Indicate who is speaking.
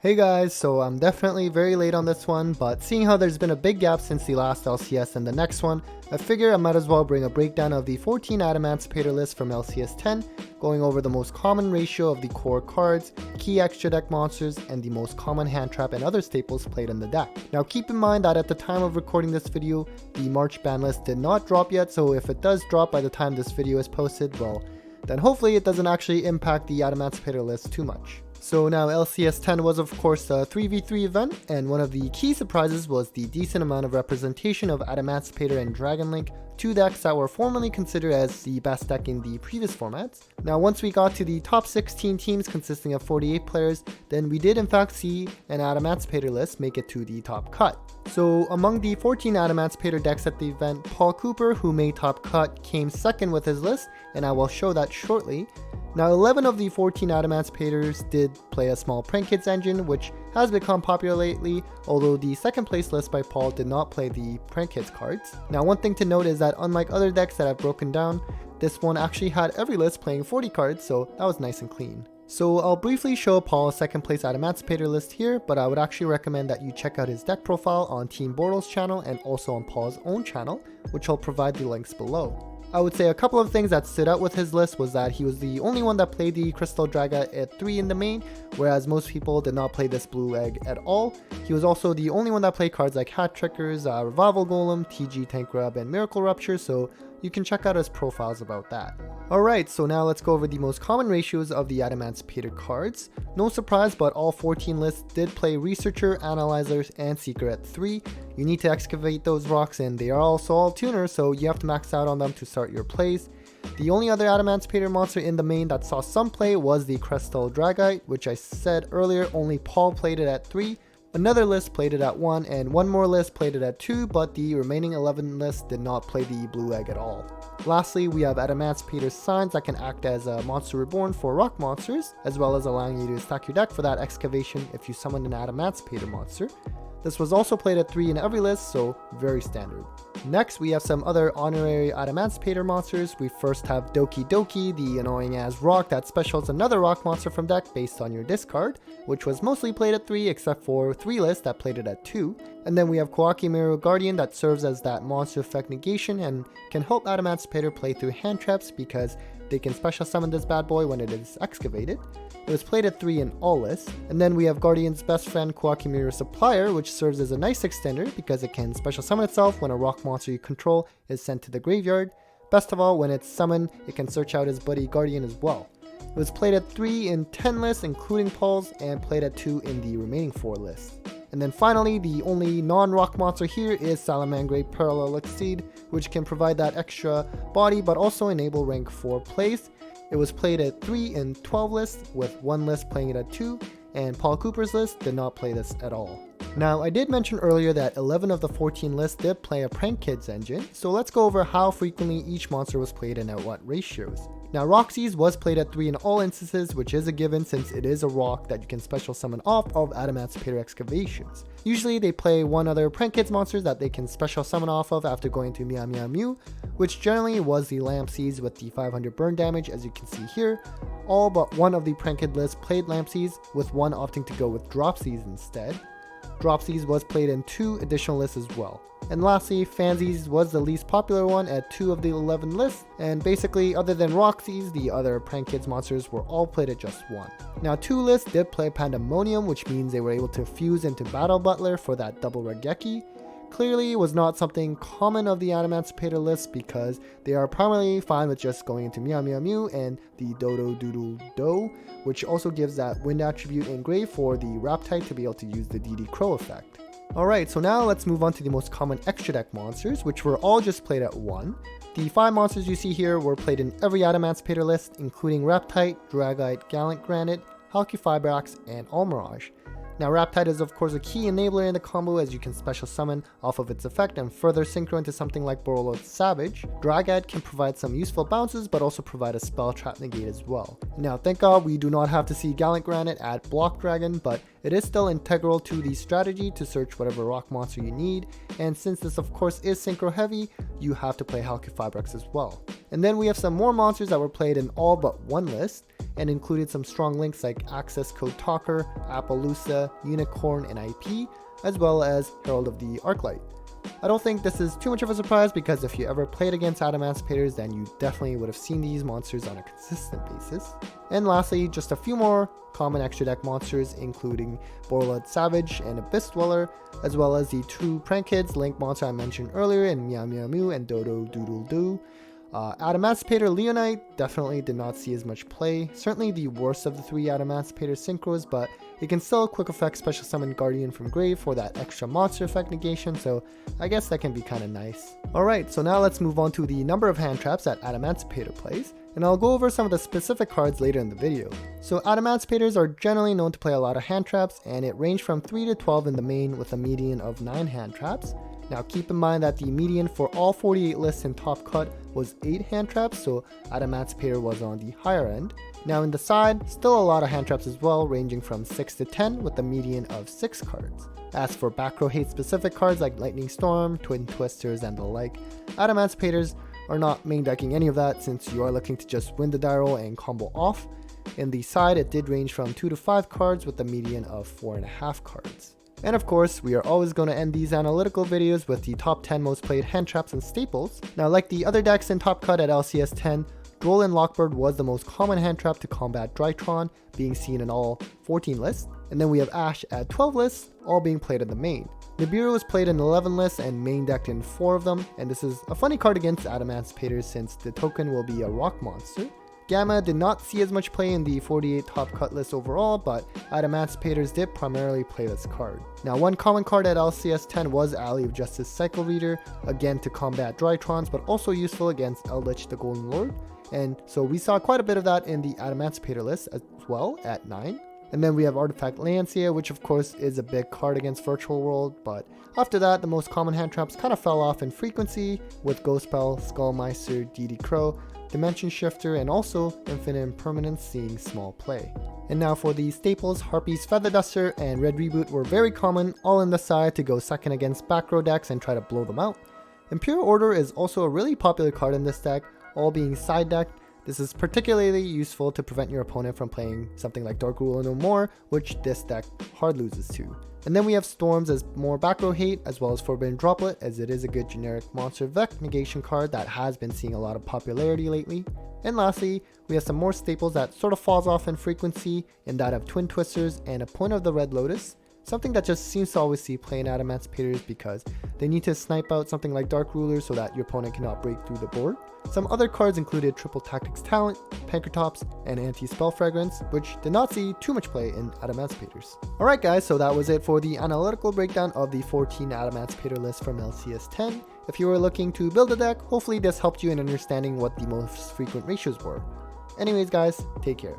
Speaker 1: Hey guys, so I'm definitely very late on this one, but seeing how there's been a big gap since the last LCS and the next one, I figure I might as well bring a breakdown of the 14 Adamancipator list from LCS10, going over the most common ratio of the core cards, key extra deck monsters, and the most common hand trap and other staples played in the deck. Now keep in mind that at the time of recording this video, the March ban list did not drop yet, so if it does drop by the time this video is posted, well, then hopefully it doesn't actually impact the Adamancipator list too much. So now LCS10 was of course a 3v3 event, and one of the key surprises was the decent amount of representation of Adamancipator and Dragon Link, two decks that were formerly considered as the best deck in the previous formats. Now once we got to the top 16 teams consisting of 48 players, then we did in fact see an Adamancipator list make it to the top cut. So among the 14 Adamancipator decks at the event, Paul Cooper, who made top cut, came second with his list, and I will show that shortly. Now 11 of the 14 Adamancipators did play a small Prank Kids engine, which has become popular lately, although the second place list by Paul did not play the Prank Kids cards. Now one thing to note is that unlike other decks that I've broken down, this one actually had every list playing 40 cards, so that was nice and clean. So I'll briefly show Paul's second place Adamancipator list here, but I would actually recommend that you check out his deck profile on Team Bortles channel and also on Paul's own channel, which I'll provide the links below. I would say a couple of things that stood out with his list was that he was the only one that played the Crystal Draga at 3 in the main, whereas most people did not play this blue egg at all. He was also the only one that played cards like Hat Trickers, Revival Golem, TG Tank Grab, and Miracle Rupture, so you can check out his profiles about that. Alright, so now let's go over the most common ratios of the Adamancipator cards. No surprise, but all 14 lists did play Researcher, Analyzers, and Seeker at 3. You need to excavate those rocks, and they are also all tuners, so you have to max out on them to start your plays. The only other Adamancipator monster in the main that saw some play was the Crystal Dragite, which I said earlier only Paul played it at 3. Another list played it at 1, and one more list played it at 2, but the remaining 11 lists did not play the blue egg at all. Lastly, we have Adamancipator signs that can act as a monster reborn for rock monsters, as well as allowing you to stack your deck for that excavation if you summon an Adamancipator monster. This was also played at 3 in every list, so very standard. Next, we have some other honorary Adamancipator monsters. We first have Doki Doki, the annoying ass rock that specials another rock monster from deck based on your discard, which was mostly played at 3 except for 3 lists that played it at 2. And then we have Koakimeru Guardian that serves as that monster effect negation and can help Adamancipator play through hand traps because they can special summon this bad boy when it is excavated. It was played at 3 in all lists. And then we have Guardian's best friend Koakimeru Supplier, which serves as a nice extender because it can special summon itself when a rock monster you control is sent to the graveyard. Best of all, when it's summoned, it can search out his buddy Guardian as well. It was played at 3 in 10 lists including Paul's, and played at 2 in the remaining 4 lists. And then finally, the only non-rock monster here is Salamangreat Parallel Exceed, which can provide that extra body but also enable rank 4 plays. It was played at 3 in 12 lists, with one list playing it at 2, and Paul Cooper's list did not play this at all. Now, I did mention earlier that 11 of the 14 lists did play a Prank Kids engine, so let's go over how frequently each monster was played and at what ratios. Now, Roxy's was played at 3 in all instances, which is a given since it is a rock that you can special summon off of Adamancipator excavations. Usually they play one other Prank Kids monster that they can special summon off of after going to Meow Meow Mew, which generally was the Lampseas with the 500 burn damage as you can see here. All but one of the Prank Kid lists played Lampseas, with one opting to go with Dropsies instead. Dropsies was played in 2 additional lists as well. And lastly, Fansies was the least popular one at 2 of the 11 lists, and basically other than Roxy's, the other Prank Kids monsters were all played at just 1. Now 2 lists did play Pandemonium, which means they were able to fuse into Battle Butler for that double Regeki. Clearly was not something common of the Adamancipator list because they are primarily fine with just going into Meow Meow Mew and the Dodo Doodle Do, which also gives that wind attribute engraved for the Raptite to be able to use the DD Crow effect. Alright, so now let's move on to the most common extra deck monsters, which were all just played at 1. The 5 monsters you see here were played in every Adamancipator list, including Raptite, Dragite, Gallant Granite, Halqifibrax, and Almirage. Now Raptite is of course a key enabler in the combo as you can special summon off of its effect and further synchro into something like Borreload Savage. Dragite can provide some useful bounces but also provide a spell trap negate as well. Now thank god we do not have to see Gallant Granite at Block Dragon, but it is still integral to the strategy to search whatever rock monster you need, and since this of course is synchro heavy, you have to play Halqifibrax as well. And then we have some more monsters that were played in all but one list, and included some strong links like Access Code Talker, Appaloosa, Unicorn, and IP, as well as Herald of the Arclight. I don't think this is too much of a surprise because if you ever played against Adamancipators, then you definitely would have seen these monsters on a consistent basis. And lastly, just a few more common extra deck monsters, including Borlud Savage and Abyss Dweller, as well as the two Prank Kids Link monster I mentioned earlier in Meow Meow Moo and Dodo Doodle Doo. Adamancipator Leonite definitely did not see as much play, certainly the worst of the three Adamancipator synchros, but it can still quick effect special summon Guardian from Grave for that extra monster effect negation, so I guess that can be kinda nice. Alright, so now let's move on to the number of hand traps that Adamancipator plays, and I'll go over some of the specific cards later in the video. So Adamancipators are generally known to play a lot of hand traps, and it ranged from 3 to 12 in the main with a median of 9 hand traps. Now keep in mind that the median for all 48 lists in Top Cut was 8 hand traps, so Adamancipator was on the higher end. Now in the side, still a lot of hand traps as well, ranging from 6 to 10 with a median of 6 cards. As for Backrow hate specific cards like Lightning Storm, Twin Twisters, and the like, Adamancipators are not main decking any of that since you are looking to just win the die roll and combo off. In the side, it did range from 2 to 5 cards with a median of 4.5 cards. And of course, we are always going to end these analytical videos with the top 10 most played hand traps and staples. Now, like the other decks in Top Cut at LCS10, Droll Lockbird was the most common hand trap to combat Drytron, being seen in all 14 lists. And then we have Ash at 12 lists, all being played in the main. Nibiru was played in 11 lists and main decked in 4 of them, and this is a funny card against Adamancipators since the token will be a rock monster. Gamma did not see as much play in the 48 Top Cut list overall, but Adamancipators did primarily play this card. Now, one common card at LCS10 was Alley of Justice Cycle Reader, again to combat Drytrons, but also useful against Eldritch the Golden Lord, and so we saw quite a bit of that in the Adamancipator list as well at 9. And then we have Artifact Lancia, which of course is a big card against Virtual World, but after that the most common hand traps kind of fell off in frequency, with Ghost Spell, Skullmeister, DD Crow, Dimension Shifter, and also Infinite Impermanence seeing small play. And now for the staples, Harpy's Feather Duster and Red Reboot were very common, all in the side to go second against Backrow decks and try to blow them out. Imperial Order is also a really popular card in this deck, all being side decked. This is particularly useful to prevent your opponent from playing something like Dark Ruler no more, which this deck hard loses to. And then we have Storms as more Backrow hate, as well as Forbidden Droplet, as it is a good generic monster Vec negation card that has been seeing a lot of popularity lately. And lastly, we have some more staples that sort of falls off in frequency, in that of Twin Twisters and a Point of the Red Lotus, something that just seems to always see play in Adamancipators because they need to snipe out something like Dark Ruler so that your opponent cannot break through the board. Some other cards included Triple Tactics Talent, Pankratops, and Anti-Spell Fragrance, which did not see too much play in Adamancipators. Alright guys, so that was it for the analytical breakdown of the 14 Adamancipator list from LCS10. If you were looking to build a deck, hopefully this helped you in understanding what the most frequent ratios were. Anyways guys, take care.